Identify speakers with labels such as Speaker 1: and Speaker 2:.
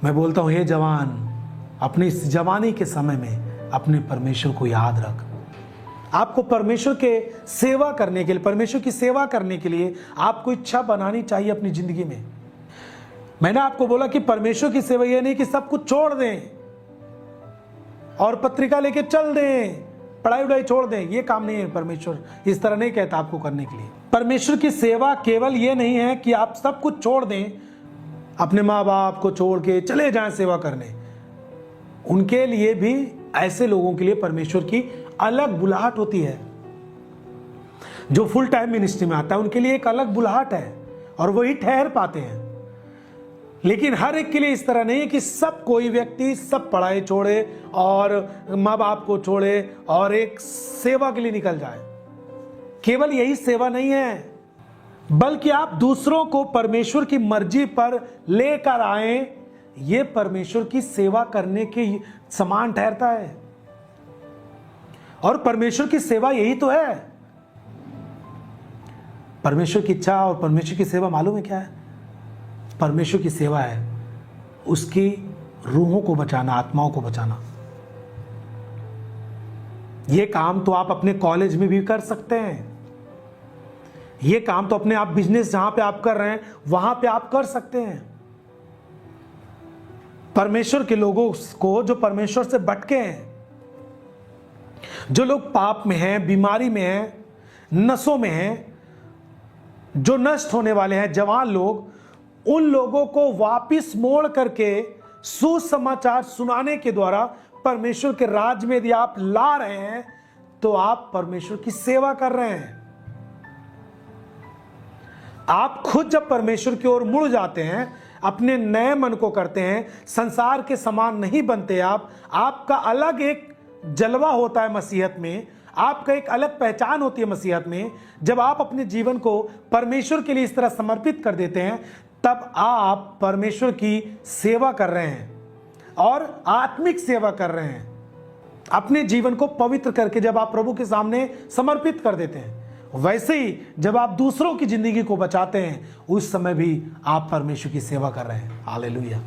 Speaker 1: मैं बोलता हूं, हे जवान, अपनी इस जवानी के समय में अपने परमेश्वर को याद रख। आपको परमेश्वर के सेवा करने के लिए, परमेश्वर की सेवा करने के लिए आपको इच्छा बनानी चाहिए अपनी जिंदगी में। मैंने आपको बोला कि परमेश्वर की सेवा यह नहीं कि सब कुछ छोड़ दें और पत्रिका लेके चल दें, पढ़ाई वढ़ाई छोड़ दें। यह काम नहीं है। परमेश्वर इस तरह नहीं कहता आपको करने के लिए। परमेश्वर की सेवा केवल यह नहीं है कि आप सब कुछ छोड़ दें, अपने माँ बाप को छोड़ के चले जाएं सेवा करने। उनके लिए भी, ऐसे लोगों के लिए परमेश्वर की अलग बुलाहट होती है। जो फुल टाइम मिनिस्ट्री में आता है उनके लिए एक अलग बुलाहट है और वही ठहर पाते हैं। लेकिन हर एक के लिए इस तरह नहीं है कि सब कोई व्यक्ति सब पढ़ाई छोड़े और माँ बाप को छोड़े और एक सेवा के लिए निकल जाए। केवल यही सेवा नहीं है, बल्कि आप दूसरों को परमेश्वर की मर्जी पर लेकर आए, ये परमेश्वर की सेवा करने के समान ठहरता है। और परमेश्वर की सेवा यही तो है। परमेश्वर की इच्छा और परमेश्वर की सेवा मालूम है क्या है? परमेश्वर की सेवा है उसकी रूहों को बचाना, आत्माओं को बचाना। यह काम तो आप अपने कॉलेज में भी कर सकते हैं। यह काम तो अपने आप बिजनेस जहां पे आप कर रहे हैं वहां पे आप कर सकते हैं। परमेश्वर के लोगों को जो परमेश्वर से भटके हैं, जो लोग पाप में हैं, बीमारी में हैं, नशों में हैं, जो नष्ट होने वाले हैं, जवान लोग, उन लोगों को वापिस मोड़ करके सुसमाचार सुनाने के द्वारा परमेश्वर के राज में यदि आप ला रहे हैं तो आप परमेश्वर की सेवा कर रहे हैं। आप खुद जब परमेश्वर की ओर मुड़ जाते हैं, अपने नए मन को करते हैं, संसार के समान नहीं बनते आप, आपका अलग एक जलवा होता है मसीहत में, आपका एक अलग पहचान होती है मसीहत में। जब आप अपने जीवन को परमेश्वर के लिए इस तरह समर्पित कर देते हैं, तब आप परमेश्वर की सेवा कर रहे हैं और आत्मिक सेवा कर रहे हैं। अपने जीवन को पवित्र करके जब आप प्रभु के सामने समर्पित कर देते हैं, वैसे ही जब आप दूसरों की जिंदगी को बचाते हैं, उस समय भी आप परमेश्वर की सेवा कर रहे हैं। हालेलुया।